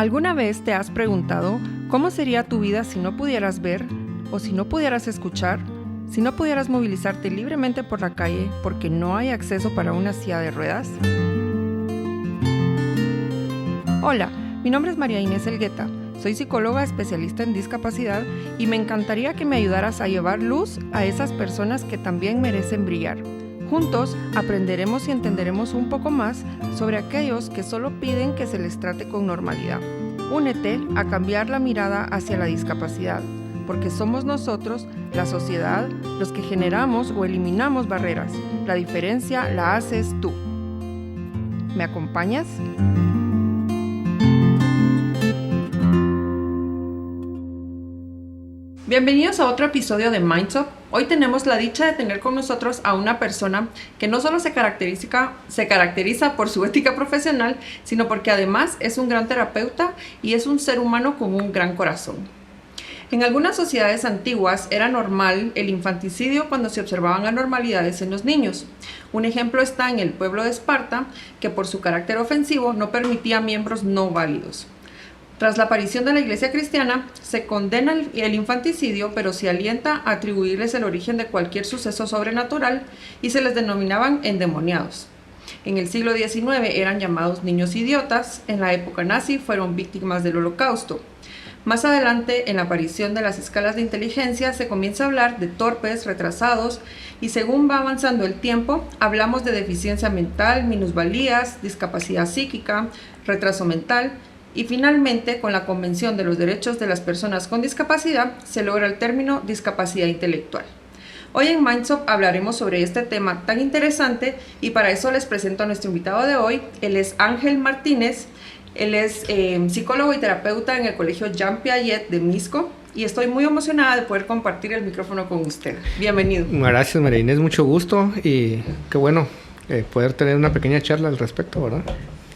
¿Alguna vez te has preguntado cómo sería tu vida si no pudieras ver o si no pudieras escuchar? Si no pudieras movilizarte libremente por la calle porque no hay acceso para una silla de ruedas. Hola, mi nombre es María Inés Elgueta. Soy psicóloga especialista en discapacidad y me encantaría que me ayudaras a llevar luz a esas personas que también merecen brillar. Juntos aprenderemos y entenderemos un poco más sobre aquellos que solo piden que se les trate con normalidad. Únete a cambiar la mirada hacia la discapacidad, porque somos nosotros, la sociedad, los que generamos o eliminamos barreras. La diferencia la haces tú. ¿Me acompañas? Bienvenidos a otro episodio de Minds Up. Hoy tenemos la dicha de tener con nosotros a una persona que no solo se caracteriza por su ética profesional, sino porque además es un gran terapeuta y es un ser humano con un gran corazón. En algunas sociedades antiguas era normal el infanticidio cuando se observaban anormalidades en los niños. Un ejemplo está en el pueblo de Esparta, que por su carácter ofensivo no permitía miembros no válidos. Tras la aparición de la Iglesia cristiana, se condena el infanticidio, pero se alienta a atribuirles el origen de cualquier suceso sobrenatural y se les denominaban endemoniados. En el siglo XIX eran llamados niños idiotas, en la época nazi fueron víctimas del Holocausto. Más adelante, en la aparición de las escalas de inteligencia, se comienza a hablar de torpes, retrasados, y según va avanzando el tiempo, hablamos de deficiencia mental, minusvalías, discapacidad psíquica, retraso mental, y finalmente, con la Convención de los Derechos de las Personas con Discapacidad, se logra el término discapacidad intelectual. Hoy en Minds Up hablaremos sobre este tema tan interesante y para eso les presento a nuestro invitado de hoy. Él es Ángel Martínez, él es psicólogo y terapeuta en el Colegio Jean Piaget de Misco y estoy muy emocionada de poder compartir el micrófono con usted. Bienvenido. Gracias, María Inés, mucho gusto y qué bueno poder tener una pequeña charla al respecto, ¿verdad?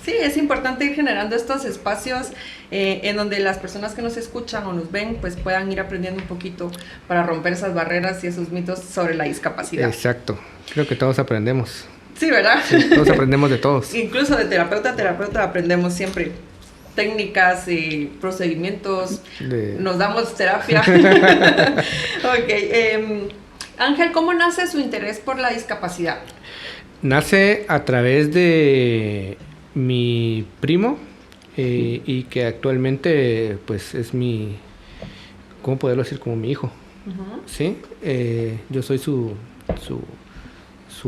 Sí, es importante ir generando estos espacios en donde las personas que nos escuchan o nos ven pues puedan ir aprendiendo un poquito para romper esas barreras y esos mitos sobre la discapacidad. Exacto, creo que todos aprendemos. Sí, ¿verdad? Sí, todos aprendemos de todos. Incluso de terapeuta a terapeuta aprendemos siempre técnicas y procedimientos, nos damos terapia. Ok, Ángel, ¿cómo nace su interés por la discapacidad? Nace a través de mi primo y que actualmente pues es mi, ¿cómo poderlo decir? Como mi hijo. Uh-huh. ¿Sí? Yo soy su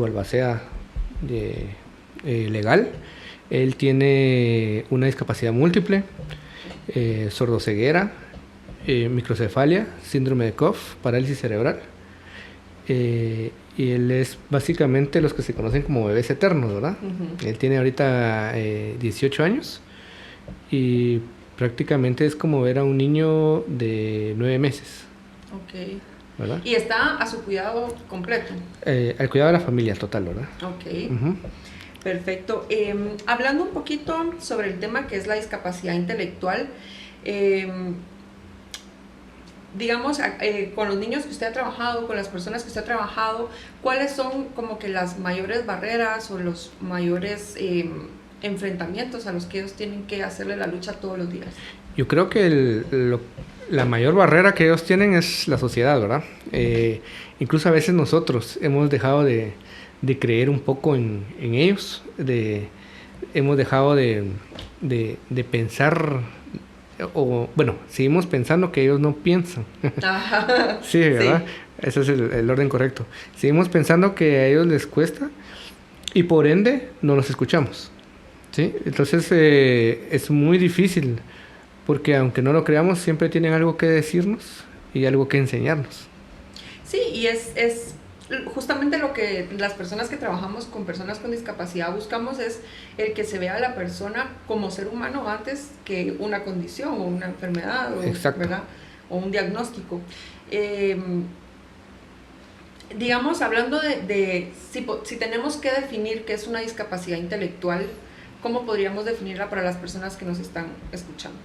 albacea legal. Él tiene una discapacidad múltiple, sordoceguera, microcefalia, síndrome de Cough, parálisis cerebral. Y él es básicamente los que se conocen como bebés eternos, ¿verdad? Uh-huh. Él tiene ahorita 18 años y prácticamente es como ver a un niño de 9 meses. Ok. ¿Verdad? ¿Y está a su cuidado completo? Al cuidado de la familia total, ¿verdad? Ok. Uh-huh. Perfecto. Hablando un poquito sobre el tema que es la discapacidad intelectual, digamos, con los niños que usted ha trabajado, con las personas que usted ha trabajado, ¿cuáles son como que las mayores barreras o los mayores enfrentamientos a los que ellos tienen que hacerle la lucha todos los días? Yo creo que la mayor barrera que ellos tienen es la sociedad, ¿verdad? Incluso a veces nosotros hemos dejado de creer un poco en ellos, hemos dejado de pensar, o bueno, seguimos pensando que ellos no piensan. Sí, ¿verdad? Sí. Ese es el orden correcto. Seguimos pensando que a ellos les cuesta y por ende no los escuchamos. ¿Sí? Entonces es muy difícil porque aunque no lo creamos siempre tienen algo que decirnos y algo que enseñarnos. Sí, y es justamente lo que las personas que trabajamos con personas con discapacidad buscamos es el que se vea a la persona como ser humano antes que una condición o una enfermedad o, ¿verdad? O un diagnóstico. Digamos, hablando de si tenemos que definir qué es una discapacidad intelectual, ¿cómo podríamos definirla para las personas que nos están escuchando?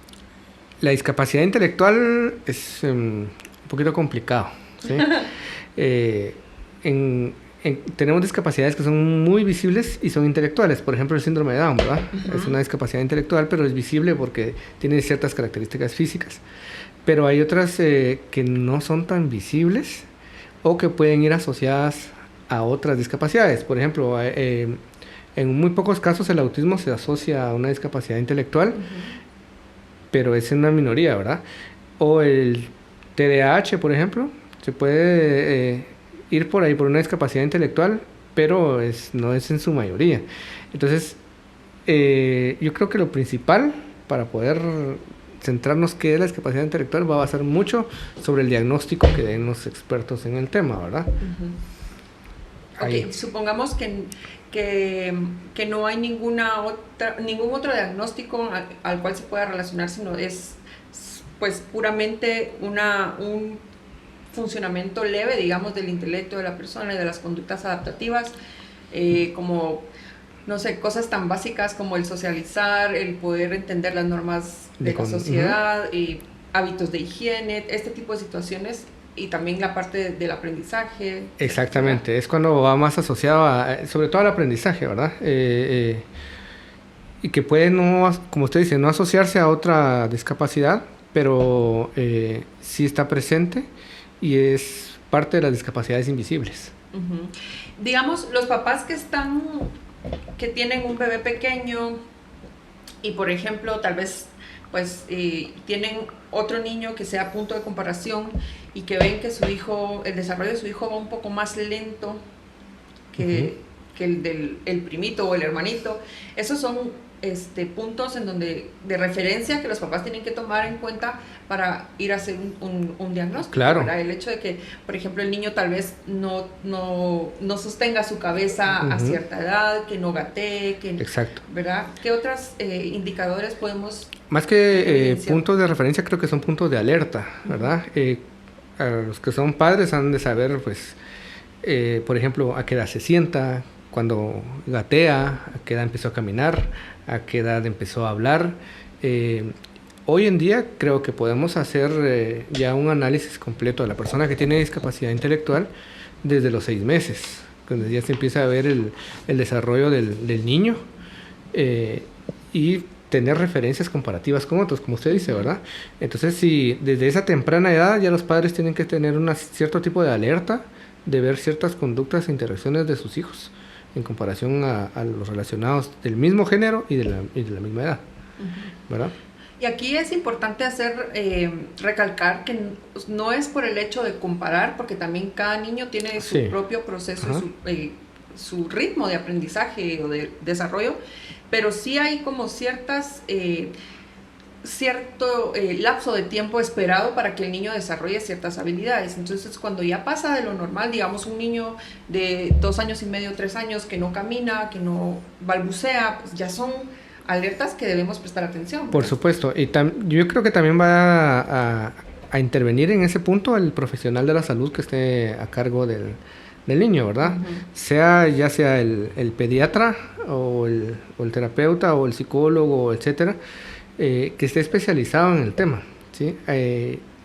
La discapacidad intelectual es un poquito complicado, ¿sí? En tenemos discapacidades que son muy visibles y son intelectuales. Por ejemplo, el síndrome de Down, ¿verdad? Uh-huh. Es una discapacidad intelectual, pero es visible porque tiene ciertas características físicas. Pero hay otras que no son tan visibles o que pueden ir asociadas a otras discapacidades. Por ejemplo, en muy pocos casos el autismo se asocia a una discapacidad intelectual, uh-huh, pero es en una minoría, ¿verdad? O el TDAH, por ejemplo, se puede ir por ahí por una discapacidad intelectual, pero no es en su mayoría. Entonces, yo creo que lo principal para poder centrarnos qué es la discapacidad intelectual va a basar mucho sobre el diagnóstico que den los expertos en el tema, ¿verdad? Uh-huh. Ok, supongamos que no hay ningún otro diagnóstico al cual se pueda relacionar, sino es pues puramente un funcionamiento leve, digamos, del intelecto de la persona y de las conductas adaptativas, como, no sé, cosas tan básicas como el socializar, el poder entender las normas de la sociedad, uh-huh, hábitos de higiene, este tipo de situaciones, y también la parte del aprendizaje. Exactamente, ¿verdad? Es cuando va más asociado sobre todo al aprendizaje, ¿verdad? Y que puede, no, como usted dice, no asociarse a otra discapacidad, pero sí está presente y es parte de las discapacidades invisibles. Uh-huh. Digamos, los papás que tienen un bebé pequeño y, por ejemplo, tal vez pues tienen otro niño que sea punto de comparación y que ven que el desarrollo de su hijo va un poco más lento que, uh-huh, que el del primito o el hermanito. Esos son puntos de referencia que los papás tienen que tomar en cuenta para ir a hacer un diagnóstico. Claro. ¿Verdad? El hecho de que, por ejemplo, el niño tal vez no sostenga su cabeza, uh-huh, a cierta edad, que no gatee, exacto, ¿verdad? ¿Qué otros indicadores podemos? Más que puntos de referencia, creo que son puntos de alerta, ¿verdad? A los que son padres han de saber, pues, por ejemplo, a qué edad se sienta, cuando gatea, a qué edad empezó a caminar, a qué edad empezó a hablar. Hoy en día creo que podemos hacer ya un análisis completo de la persona que tiene discapacidad intelectual desde los 6 meses, cuando ya se empieza a ver el desarrollo del niño y tener referencias comparativas con otros, como usted dice, ¿verdad? Entonces, si desde esa temprana edad ya los padres tienen que tener cierto tipo de alerta de ver ciertas conductas e interacciones de sus hijos en comparación a los relacionados del mismo género y de la misma edad, uh-huh, ¿verdad? Y aquí es importante recalcar que no es por el hecho de comparar, porque también cada niño tiene su, sí, propio proceso, uh-huh, su ritmo de aprendizaje o de desarrollo, pero sí hay como cierto lapso de tiempo esperado para que el niño desarrolle ciertas habilidades. Entonces, cuando ya pasa de lo normal, digamos un niño de 2 años y medio, 3 años que no camina, que no balbucea, pues ya son alertas que debemos prestar atención. Por supuesto, y yo creo que también va a intervenir en ese punto el profesional de la salud que esté a cargo del niño, ¿verdad? Uh-huh. Ya sea el pediatra o el terapeuta o el psicólogo, etcétera, que esté especializado en el tema, ¿sí?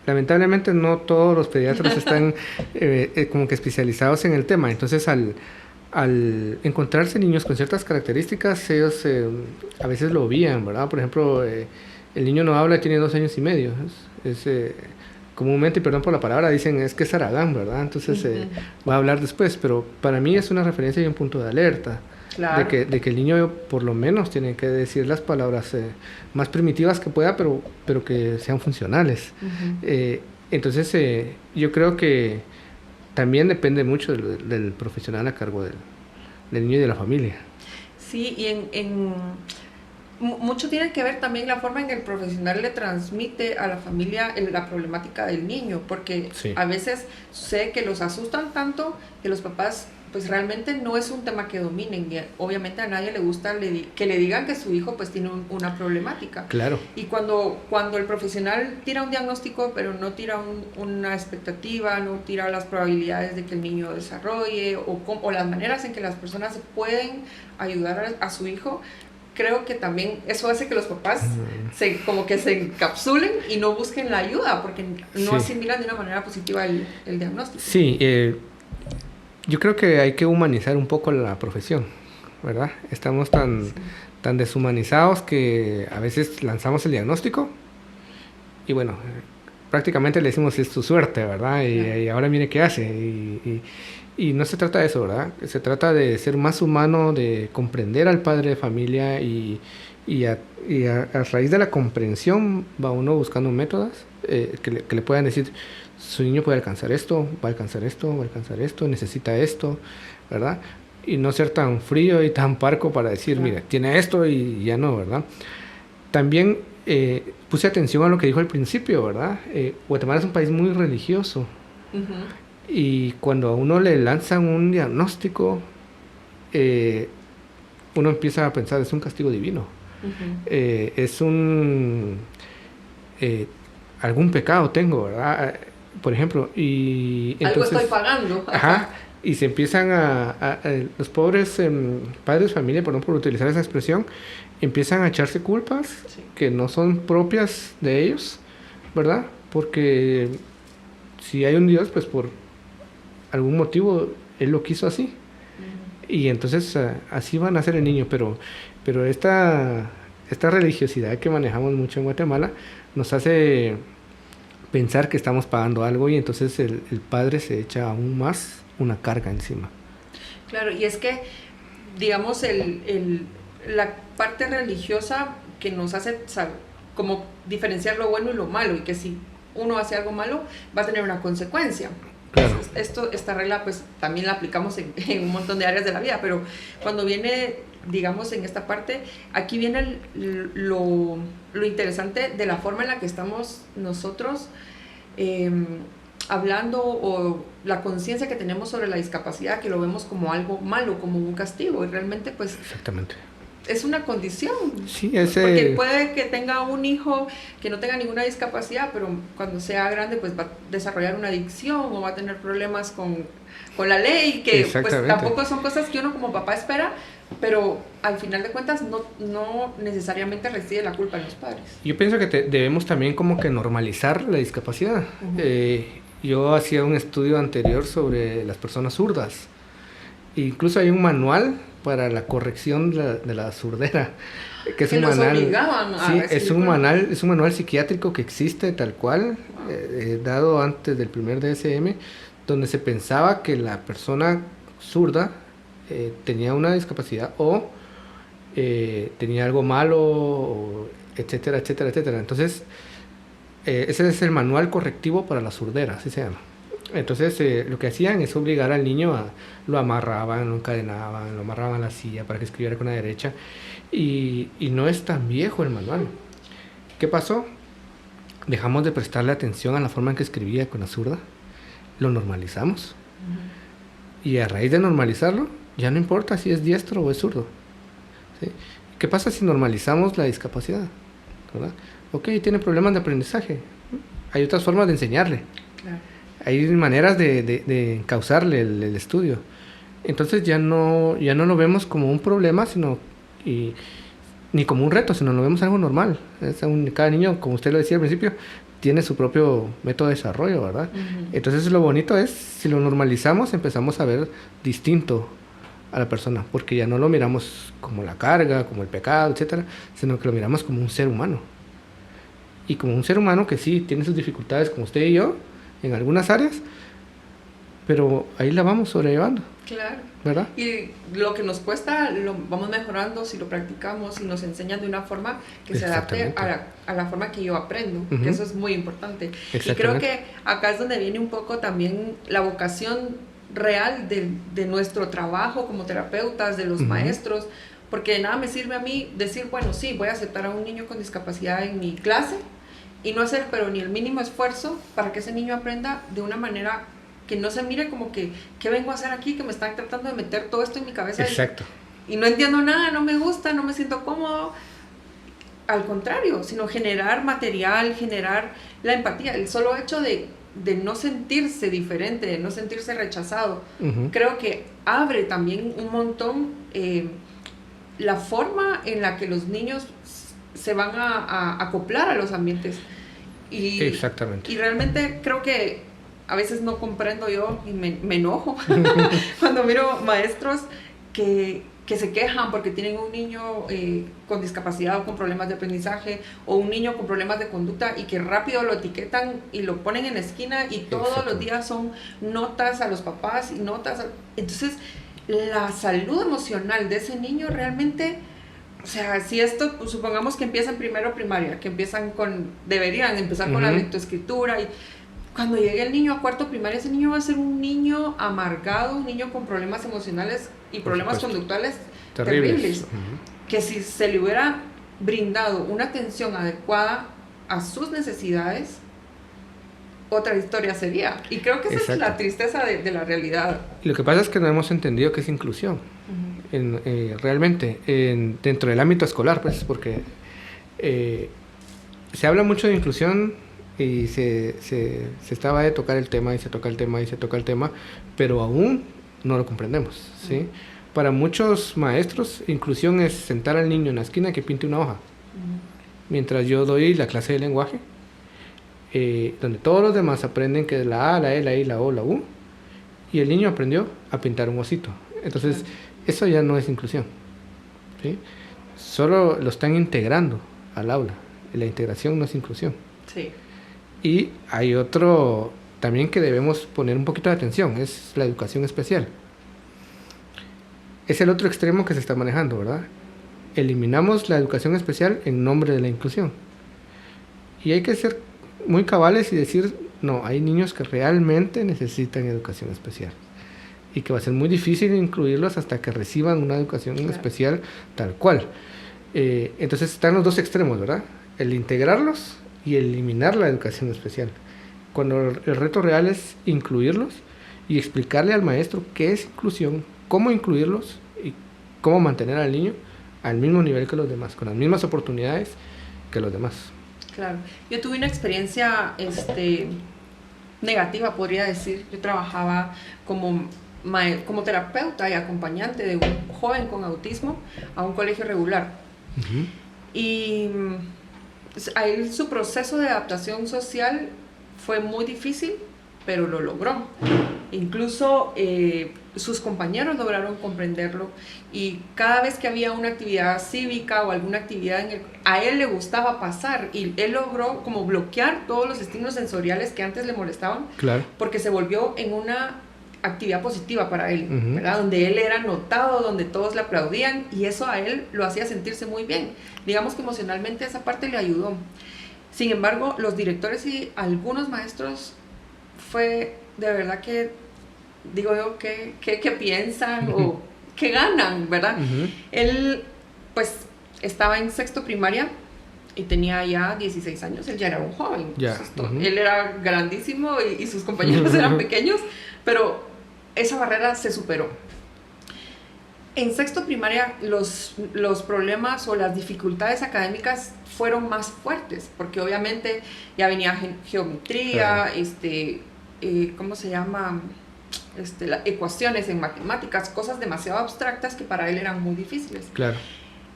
Lamentablemente no todos los pediatras están como que especializados en el tema, entonces al encontrarse niños con ciertas características, ellos a veces lo obvían, ¿verdad? Por ejemplo, el niño no habla y tiene 2 años y medio, comúnmente, y perdón por la palabra, dicen es que es Aragán, ¿verdad? Entonces va a hablar después, pero para mí es una referencia y un punto de alerta. Claro. De que el niño por lo menos tiene que decir las palabras más primitivas que pueda, pero que sean funcionales. Uh-huh. Entonces yo creo que también depende mucho del profesional a cargo del niño y de la familia. Sí, y mucho tiene que ver también la forma en que el profesional le transmite a la familia la problemática del niño, porque sí, a veces sucede que los asustan tanto que los papás pues realmente no es un tema que dominen, y obviamente a nadie le gusta que le digan que su hijo pues tiene una problemática. Claro. Y cuando el profesional tira un diagnóstico pero no tira una expectativa, no tira las probabilidades de que el niño desarrolle o las maneras en que las personas pueden ayudar a su hijo, creo que también eso hace que los papás como que se encapsulen y no busquen la ayuda porque no asimilan de una manera positiva el diagnóstico. Sí, Yo creo que hay que humanizar un poco la profesión, ¿verdad? Estamos tan deshumanizados que a veces lanzamos el diagnóstico y bueno, prácticamente le decimos es tu suerte, ¿verdad? Y ahora mire qué hace. Y no se trata de eso, ¿verdad? Se trata de ser más humano, de comprender al padre de familia a raíz de la comprensión va uno buscando métodos que le puedan decir, su niño puede alcanzar esto, va a alcanzar esto, va a alcanzar esto, necesita esto, ¿verdad? Y no ser tan frío y tan parco para decir, mira, tiene esto y ya no, ¿verdad? También puse atención a lo que dijo al principio, ¿verdad? Guatemala es un país muy religioso. Y cuando a uno le lanzan un diagnóstico, uno empieza a pensar, es un castigo divino. Es algún pecado tengo, ¿verdad? Por ejemplo, y entonces, algo estoy pagando. Ajá, y se empiezan los pobres padres de familia, por utilizar esa expresión, empiezan a echarse culpas que no son propias de ellos, ¿verdad? Porque si hay un Dios, pues por algún motivo Él lo quiso así. Y entonces así van a ser el niño, pero esta religiosidad que manejamos mucho en Guatemala nos hace pensar que estamos pagando algo y entonces el padre se echa aún más una carga encima. Claro, y es que, digamos, la parte religiosa que nos hace como diferenciar lo bueno y lo malo, y que si uno hace algo malo va a tener una consecuencia. Claro. Esta regla pues también la aplicamos en un montón de áreas de la vida, pero cuando viene, digamos, en esta parte, aquí viene lo interesante de la forma en la que estamos nosotros hablando, o la conciencia que tenemos sobre la discapacidad, que lo vemos como algo malo, como un castigo, y realmente pues exactamente es una condición. Sí, porque puede que tenga un hijo que no tenga ninguna discapacidad, pero cuando sea grande pues va a desarrollar una adicción o va a tener problemas con la ley, que pues tampoco son cosas que uno como papá espera, pero al final de cuentas no necesariamente reside la culpa en los padres. Yo pienso que debemos también como que normalizar la discapacidad. Yo hacía un estudio anterior sobre las personas zurdas. Incluso hay un manual para la corrección de la surdera, que es un manual. Sí, es un manual psiquiátrico que existe tal cual, dado antes del primer DSM, donde se pensaba que la persona zurda tenía una discapacidad o tenía algo malo, etcétera, etcétera, etcétera. Entonces, ese es el manual correctivo para la surdera, así se llama. Entonces lo que hacían es obligar al niño lo amarraban, lo encadenaban, lo amarraban a la silla para que escribiera con la derecha, y no es tan viejo el manual. ¿Qué pasó? Dejamos de prestarle atención a la forma en que escribía con la zurda, lo normalizamos, y a raíz de normalizarlo ya no importa si es diestro o es zurdo, ¿sí? ¿Qué pasa si normalizamos la discapacidad? ¿Verdad? Ok, tiene problemas de aprendizaje, hay otras formas de enseñarle. Claro. Hay maneras de encauzarle el estudio. Entonces ya no lo vemos como un problema, ni como un reto, sino lo vemos algo normal. Cada niño, como usted lo decía al principio, tiene su propio método de desarrollo, ¿verdad? Entonces lo bonito es, si lo normalizamos, empezamos a ver distinto a la persona, porque ya no lo miramos como la carga, como el pecado, etcétera, sino que lo miramos como un ser humano. Y como un ser humano que sí tiene sus dificultades, como usted y yo, en algunas áreas, pero ahí la vamos sobrellevando. Claro. ¿Verdad? Y lo que nos cuesta lo vamos mejorando si lo practicamos y nos enseñan de una forma que se adapte a la forma que yo aprendo, que eso es muy importante. Y creo que acá es donde viene un poco también la vocación real de nuestro trabajo como terapeutas, de los maestros, porque de nada me sirve a mí decir, bueno, sí, voy a aceptar a un niño con discapacidad en mi clase, y no hacer pero ni el mínimo esfuerzo para que ese niño aprenda de una manera que no se mire como que ¿qué vengo a hacer aquí? Que me están tratando de meter todo esto en mi cabeza. Exacto. Y no entiendo nada, no me gusta, no me siento cómodo. Al contrario, sino generar material, generar la empatía. El solo hecho de no sentirse diferente, de no sentirse rechazado, creo que abre también un montón la forma en la que los niños se van a acoplar a los ambientes. Exactamente. Y realmente creo que a veces no comprendo yo y me enojo cuando miro maestros que se quejan porque tienen un niño con discapacidad o con problemas de aprendizaje o un niño con problemas de conducta y que rápido lo etiquetan y lo ponen en la esquina y todos los días son notas a los papás y notas. Entonces, la salud emocional de ese niño realmente... O sea, si esto, pues, supongamos que empiezan primero primaria, que deberían empezar con la lectoescritura y cuando llegue el niño a cuarto primaria, ese niño va a ser un niño amargado, un niño con problemas emocionales y problemas conductuales terribles. Que si se le hubiera brindado una atención adecuada a sus necesidades, otra historia sería. Y creo que esa es la tristeza de la realidad. Y lo que pasa es que no hemos entendido qué es inclusión. Realmente, dentro del ámbito escolar, pues, porque se habla mucho de inclusión y se estaba de tocar el tema y se toca el tema y se toca el tema, pero aún no lo comprendemos, ¿sí? Para muchos maestros, inclusión es sentar al niño en la esquina que pinte una hoja. Mientras yo doy la clase de lenguaje, donde todos los demás aprenden que es la A, la E, la I, la O, la U, y el niño aprendió a pintar un osito. Entonces, eso ya no es inclusión, ¿sí? Solo lo están integrando al aula. La integración no es inclusión. Sí. Y hay otro también que debemos poner un poquito de atención, es la educación especial. Es el otro extremo que se está manejando, ¿verdad? Eliminamos la educación especial en nombre de la inclusión. Y hay que ser muy cabales y decir, no, hay niños que realmente necesitan educación especial. Y que va a ser muy difícil incluirlos hasta que reciban una educación especial tal cual. Entonces están los dos extremos, ¿verdad? El integrarlos y eliminar la educación especial. Cuando el reto real es incluirlos y explicarle al maestro qué es inclusión, cómo incluirlos y cómo mantener al niño al mismo nivel que los demás, con las mismas oportunidades que los demás. Claro. Yo tuve una experiencia negativa, podría decir. Yo trabajaba como terapeuta y acompañante de un joven con autismo a un colegio regular. Y ahí su proceso de adaptación social fue muy difícil, pero lo logró. Incluso sus compañeros lograron comprenderlo y cada vez que había una actividad cívica o alguna actividad a él le gustaba pasar y él logró como bloquear todos los estímulos sensoriales que antes le molestaban, claro, porque se volvió en una actividad positiva para él, ¿verdad? Donde él era notado, donde todos le aplaudían y eso a él lo hacía sentirse muy bien. Digamos que emocionalmente esa parte le ayudó. Sin embargo, los directores y algunos maestros fue de verdad que, digo yo, ¿qué piensan o qué ganan, verdad? Él, pues, estaba en sexto primaria y tenía ya 16 años, él ya era un joven. Él era grandísimo y sus compañeros eran pequeños, pero esa barrera se superó. En sexto primaria los problemas o las dificultades académicas fueron más fuertes, porque obviamente ya venía geometría, ¿cómo se llama? Ecuaciones en matemáticas, cosas demasiado abstractas que para él eran muy difíciles. Claro.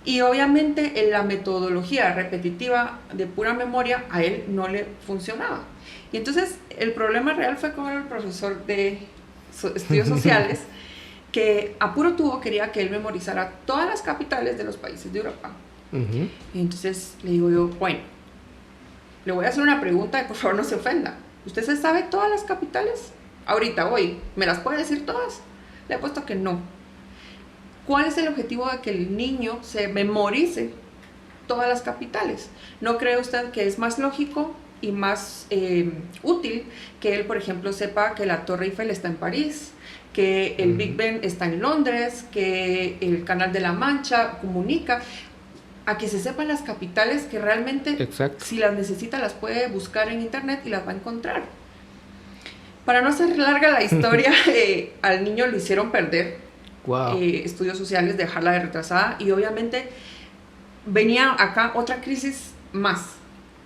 Y obviamente en la metodología repetitiva de pura memoria a él no le funcionaba. Y entonces el problema real fue con el profesor de estudios sociales que a puro tubo quería que él memorizara todas las capitales de los países de Europa. Y entonces le digo yo, bueno, le voy a hacer una pregunta y por favor no se ofenda. ¿Usted se sabe todas las capitales? Ahorita, hoy, ¿me las puede decir todas? Le he puesto que no. ¿Cuál es el objetivo de que el niño se memorice todas las capitales? ¿No cree usted que es más lógico y más útil que él, por ejemplo, sepa que la Torre Eiffel está en París, que el Big Ben está en Londres, que el Canal de la Mancha comunica, a que se sepan las capitales que realmente, si las necesita, las puede buscar en internet y las va a encontrar? Para no hacer larga la historia, al niño lo hicieron perder. Wow. Estudios sociales, dejarla de retrasada, y obviamente venía acá otra crisis más.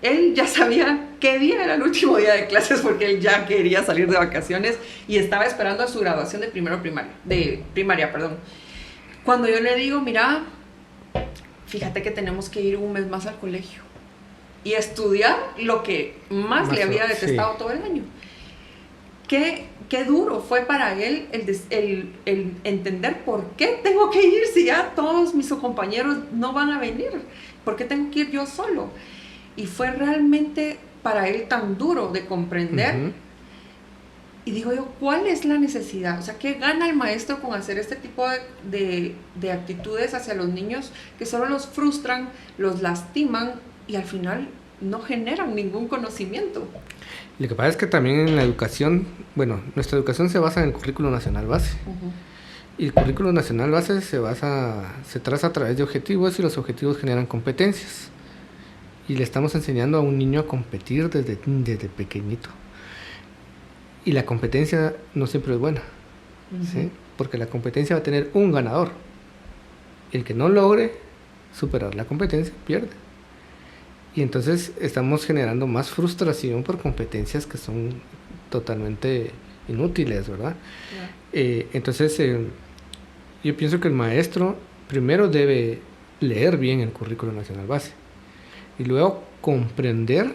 Él ya sabía qué día era el último día de clases porque él ya quería salir de vacaciones y estaba esperando a su graduación de primaria. Cuando yo le digo, mira, fíjate que tenemos que ir un mes más al colegio y estudiar lo que más le había detestado todo el año. qué duro fue para él el entender por qué tengo que ir si ya todos mis compañeros no van a venir, por qué tengo que ir yo solo. Y fue realmente para él tan duro de comprender. Uh-huh. Y digo yo, ¿cuál es la necesidad? O sea, ¿qué gana el maestro con hacer este tipo de actitudes hacia los niños que solo los frustran, los lastiman y al final no generan ningún conocimiento? Lo que pasa es que también en la educación, bueno, nuestra educación se basa en el currículo nacional base. Uh-huh. Y el currículo nacional base se traza a través de objetivos y los objetivos generan competencias. Y le estamos enseñando a un niño a competir desde pequeñito. Y la competencia no siempre es buena, uh-huh. ¿sí? Porque la competencia va a tener un ganador. El que no logre superar la competencia pierde. Y entonces estamos generando más frustración por competencias que son totalmente inútiles, ¿verdad? Yeah. Entonces, yo pienso que el maestro primero debe leer bien el currículo nacional base y luego comprender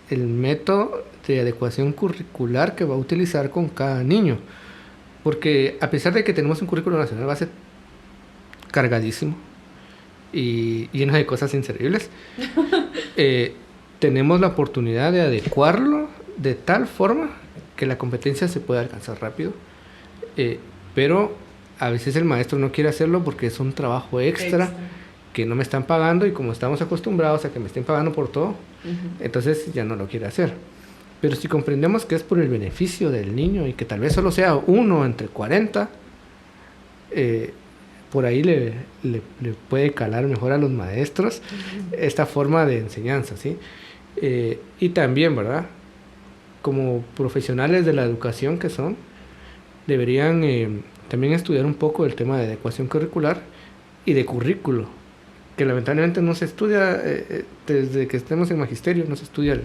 el método de adecuación curricular que va a utilizar con cada niño. Porque a pesar de que tenemos un currículo nacional base cargadísimo y lleno de cosas inservibles, tenemos la oportunidad de adecuarlo de tal forma que la competencia se pueda alcanzar rápido, pero a veces el maestro no quiere hacerlo porque es un trabajo extra que no me están pagando, y como estamos acostumbrados a que me estén pagando por todo, uh-huh. entonces ya no lo quiere hacer. Pero si comprendemos que es por el beneficio del niño y que tal vez solo sea 1 entre 40, por ahí le puede calar mejor a los maestros uh-huh. esta forma de enseñanza, ¿sí? Y también, ¿verdad? Como profesionales de la educación que son, deberían también estudiar un poco el tema de adecuación curricular y de currículo, que lamentablemente no se estudia desde que estemos en magisterio, no se estudia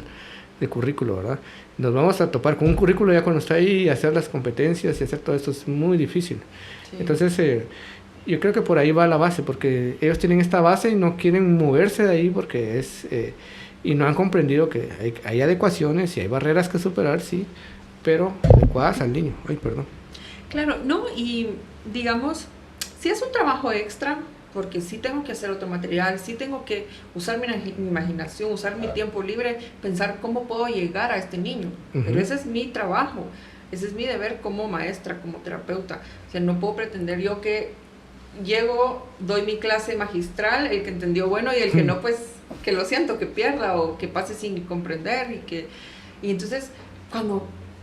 el currículo, ¿verdad? Nos vamos a topar con un currículo ya cuando está ahí, y hacer las competencias y hacer todo esto es muy difícil. Sí. Entonces, yo creo que por ahí va la base, porque ellos tienen esta base y no quieren moverse de ahí porque es... y no han comprendido que hay adecuaciones y hay barreras que superar, sí, pero adecuadas al niño. Ay, perdón. Claro, no, y digamos, si es un trabajo extra, porque sí tengo que hacer otro material, sí tengo que usar mi imaginación, usar mi tiempo libre, pensar cómo puedo llegar a este niño. Uh-huh. Pero ese es mi trabajo, ese es mi deber como maestra, como terapeuta. O sea, no puedo pretender yo que llego, doy mi clase magistral, el que entendió bueno y el que no, pues, que lo siento, que pierda o que pase sin comprender. Y entonces,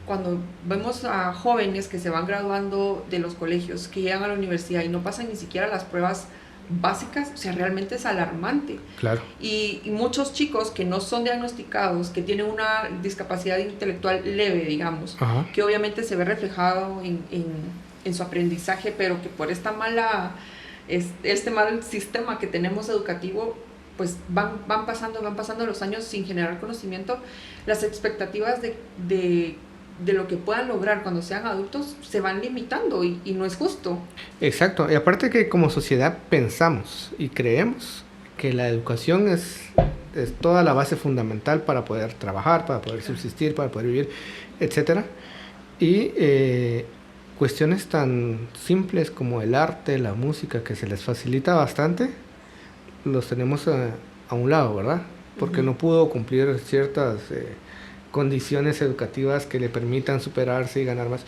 cuando vemos a jóvenes que se van graduando de los colegios, que llegan a la universidad y no pasan ni siquiera las pruebas básicas, o sea, realmente es alarmante. Claro. Y muchos chicos que no son diagnosticados, que tienen una discapacidad intelectual leve, digamos, uh-huh. que obviamente se ve reflejado en su aprendizaje, pero que por esta este mal sistema que tenemos educativo, pues van pasando los años sin generar conocimiento. Las expectativas de lo que puedan lograr cuando sean adultos se van limitando y no es justo. Exacto, y aparte que como sociedad pensamos y creemos que la educación es toda la base fundamental para poder trabajar, para poder subsistir, para poder vivir, etcétera. Y cuestiones tan simples como el arte, la música, que se les facilita bastante, los tenemos a un lado, ¿verdad? Porque uh-huh. no pudo cumplir ciertas condiciones educativas que le permitan superarse y ganar más.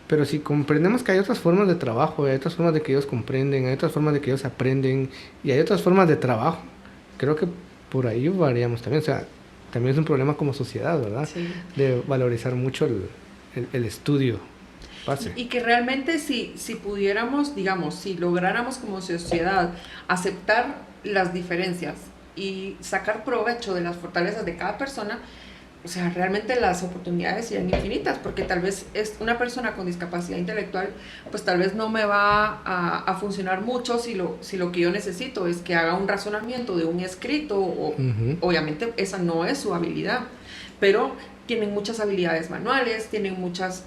Pero si comprendemos que hay otras formas de trabajo, hay otras formas de que ellos comprenden, hay otras formas de que ellos aprenden y hay otras formas de trabajo, creo que por ahí variamos también. O sea, también es un problema como sociedad, ¿verdad? Sí. De valorizar mucho el estudio base. Y que realmente si pudiéramos, digamos, si lográramos como sociedad aceptar las diferencias y sacar provecho de las fortalezas de cada persona, o sea, realmente las oportunidades serían infinitas, porque tal vez es una persona con discapacidad intelectual, pues tal vez no me va a funcionar mucho si lo que yo necesito es que haga un razonamiento de un escrito, o uh-huh. obviamente esa no es su habilidad, pero tienen muchas habilidades manuales, tienen muchas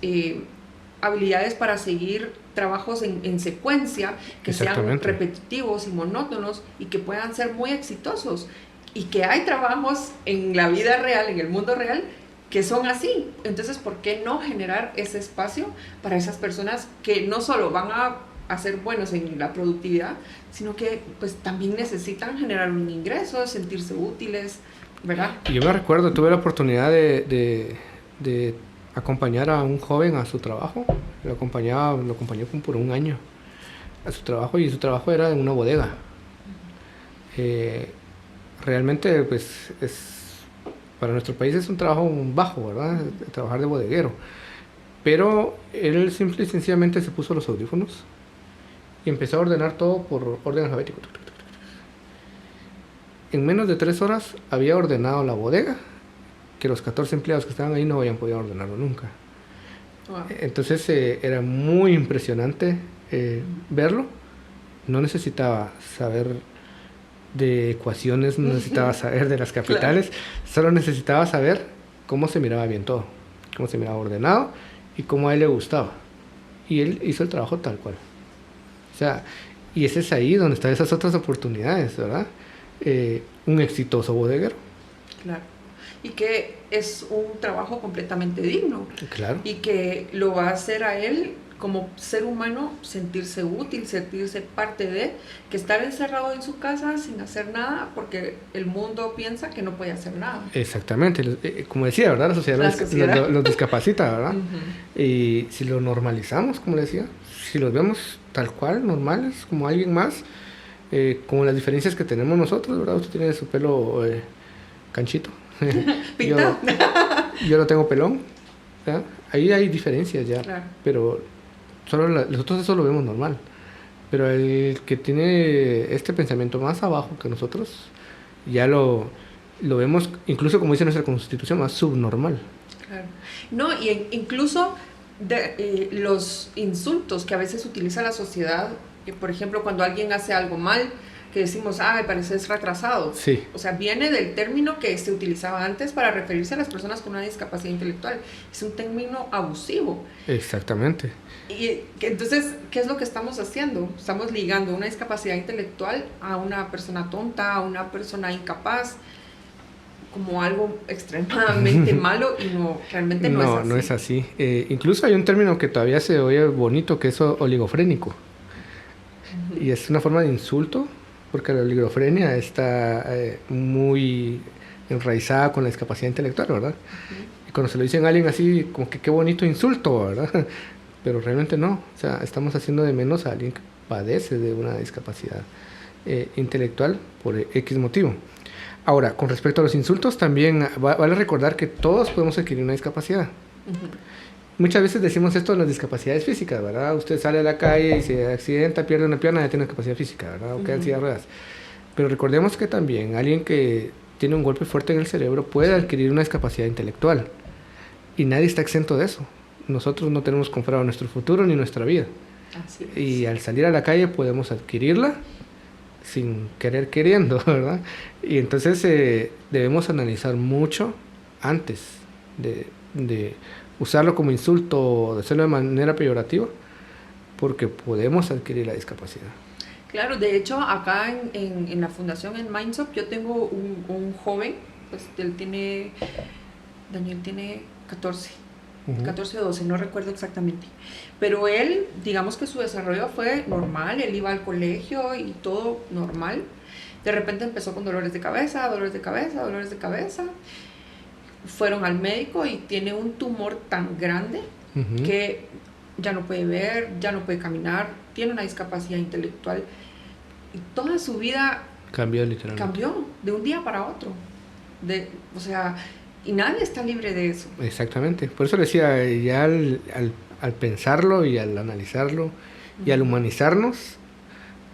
habilidades para seguir trabajos en secuencia, que sean repetitivos y monótonos y que puedan ser muy exitosos. Y que hay trabajos en la vida real, en el mundo real, que son así. Entonces, ¿por qué no generar ese espacio para esas personas que no solo van a ser buenos en la productividad, sino que pues también necesitan generar un ingreso, sentirse útiles, ¿verdad? Yo me recuerdo, tuve la oportunidad de acompañar a un joven a su trabajo. Lo acompañé como por un año a su trabajo, y su trabajo era en una bodega. Realmente, pues, para nuestro país es un trabajo bajo, ¿verdad? Trabajar de bodeguero. Pero él simple y sencillamente se puso los audífonos y empezó a ordenar todo por orden alfabético. En menos de 3 horas había ordenado la bodega, que los 14 empleados que estaban ahí no habían podido ordenarlo nunca. Wow. Entonces era muy impresionante verlo. No necesitaba saber de ecuaciones, no necesitaba saber de las capitales, claro. Solo necesitaba saber cómo se miraba bien todo, cómo se miraba ordenado y cómo a él le gustaba. Y él hizo el trabajo tal cual. O sea, y ese es ahí donde están esas otras oportunidades, ¿verdad? Un exitoso bodeguero. Claro. Y que es un trabajo completamente digno. Claro. Y que lo va a hacer a él como ser humano sentirse útil, sentirse parte de, que estar encerrado en su casa sin hacer nada porque el mundo piensa que no puede hacer nada. Exactamente, como decía, ¿verdad? La sociedad los discapacita, ¿verdad? Uh-huh. Y si lo normalizamos, como le decía, si los vemos tal cual, normales, como alguien más, como las diferencias que tenemos nosotros, ¿verdad? Usted tiene su pelo canchito. yo lo tengo pelón, ¿verdad? Ahí hay diferencias ya, claro. Pero nosotros eso lo vemos normal, pero el que tiene este pensamiento más abajo que nosotros, ya lo vemos, incluso como dice nuestra Constitución, más subnormal. Claro. No, y incluso los insultos que a veces utiliza la sociedad, por ejemplo, cuando alguien hace algo mal, que decimos, me pareces retrasado. Sí. O sea, viene del término que se utilizaba antes para referirse a las personas con una discapacidad intelectual. Es un término abusivo. Exactamente. Y entonces, ¿qué es lo que estamos haciendo? Estamos ligando una discapacidad intelectual a una persona tonta, a una persona incapaz, como algo extremadamente malo, y realmente no es así. No es así. Incluso hay un término que todavía se oye bonito, que es oligofrénico. Uh-huh. Y es una forma de insulto, porque la oligofrenia está muy enraizada con la discapacidad intelectual, ¿verdad? Uh-huh. Y cuando se lo dicen a alguien así, como que qué bonito insulto, ¿verdad? Pero realmente no. O sea, estamos haciendo de menos a alguien que padece de una discapacidad intelectual por X motivo. Ahora, con respecto a los insultos, también vale recordar que todos podemos adquirir una discapacidad. Uh-huh. Muchas veces decimos esto en las discapacidades físicas, ¿verdad? Usted sale a la calle y se accidenta, pierde una pierna, ya tiene una discapacidad física, ¿verdad? O queda en silla de ruedas. Pero recordemos que también alguien que tiene un golpe fuerte en el cerebro puede adquirir una discapacidad intelectual. Y nadie está exento de eso. Nosotros no tenemos comprado nuestro futuro ni nuestra vida. Así es. Y al salir a la calle podemos adquirirla sin querer queriendo, ¿verdad? Y entonces debemos analizar mucho antes de usarlo como insulto o de hacerlo de manera peyorativa, porque podemos adquirir la discapacidad. Claro, de hecho acá en la fundación, en Mindsup, yo tengo un joven, pues Daniel tiene 14 o 12, no recuerdo exactamente, pero él, digamos que su desarrollo fue normal, él iba al colegio y todo normal. De repente empezó con dolores de cabeza, fueron al médico y tiene un tumor tan grande uh-huh. que ya no puede ver, ya no puede caminar, tiene una discapacidad intelectual y toda su vida cambió literalmente. Cambió de un día para otro. O sea, y nadie está libre de eso. Exactamente. Por eso le decía, ya al pensarlo y al analizarlo uh-huh. y al humanizarnos,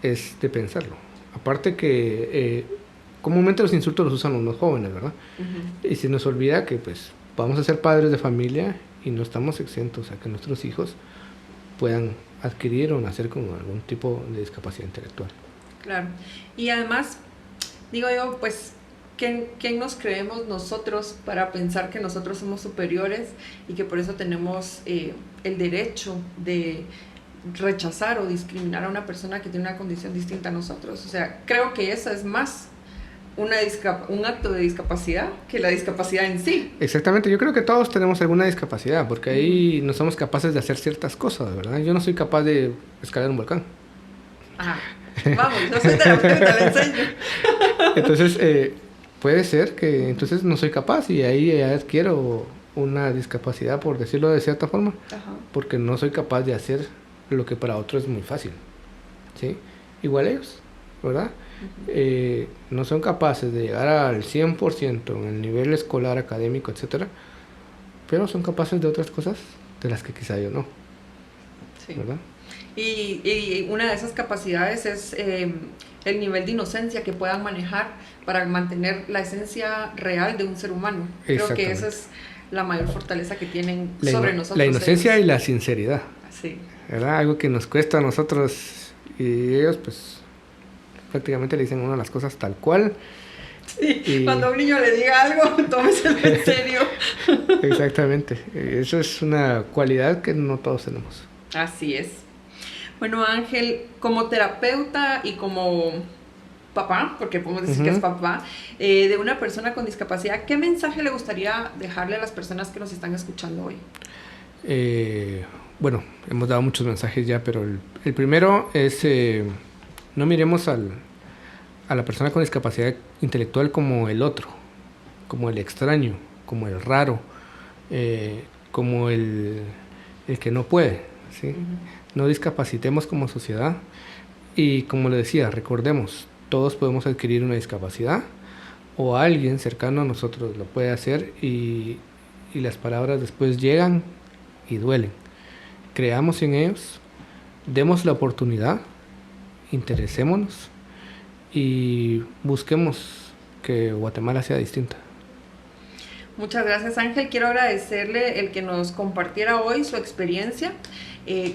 es de pensarlo. Aparte que comúnmente los insultos los usan los jóvenes, ¿verdad? Uh-huh. Y se nos olvida que pues vamos a ser padres de familia y no estamos exentos a que nuestros hijos puedan adquirir o nacer con algún tipo de discapacidad intelectual. Claro. Y además, digo yo, pues, ¿quién nos creemos nosotros para pensar que nosotros somos superiores y que por eso tenemos el derecho de rechazar o discriminar a una persona que tiene una condición distinta a nosotros? O sea, creo que eso es más un acto de discapacidad que la discapacidad en sí. Exactamente, yo creo que todos tenemos alguna discapacidad, porque ahí no somos capaces de hacer ciertas cosas, ¿verdad? Yo no soy capaz de escalar un volcán. Ah, vamos, yo soy terapeuta, le enseño. Entonces, puede ser que entonces no soy capaz y ahí adquiero una discapacidad, por decirlo de cierta forma, Ajá. porque no soy capaz de hacer lo que para otros es muy fácil, ¿sí? Igual ellos, ¿verdad? No son capaces de llegar al 100% en el nivel escolar, académico, etcétera, pero son capaces de otras cosas de las que quizá yo no, Sí. ¿verdad? Y una de esas capacidades es el nivel de inocencia que puedan manejar para mantener la esencia real de un ser humano. Creo que esa es la mayor fortaleza que tienen sobre nosotros. La inocencia y la sinceridad, sí, ¿verdad? Algo que nos cuesta a nosotros y ellos pues prácticamente le dicen a uno las cosas tal cual. Sí, y cuando a un niño le diga algo, tómeselo en serio. Exactamente, eso es una cualidad que no todos tenemos. Así es. Bueno, Ángel, como terapeuta y como papá, porque podemos decir que es papá, de una persona con discapacidad, ¿qué mensaje le gustaría dejarle a las personas que nos están escuchando hoy? Bueno, hemos dado muchos mensajes ya, pero el primero es no miremos a la persona con discapacidad intelectual como el otro, como el extraño, como el raro, como el que no puede, ¿sí? No discapacitemos como sociedad y, como le decía, recordemos, todos podemos adquirir una discapacidad o alguien cercano a nosotros lo puede hacer y las palabras después llegan y duelen. Creamos en ellos, demos la oportunidad, interesémonos y busquemos que Guatemala sea distinta. Muchas gracias, Ángel. Quiero agradecerle el que nos compartiera hoy su experiencia.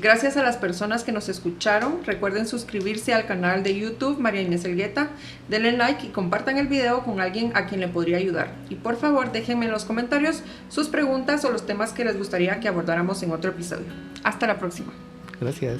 Gracias a las personas que nos escucharon. Recuerden suscribirse al canal de YouTube María Inés Elgueta. Denle like y compartan el video con alguien a quien le podría ayudar. Y por favor, déjenme en los comentarios sus preguntas o los temas que les gustaría que abordáramos en otro episodio. Hasta la próxima. Gracias.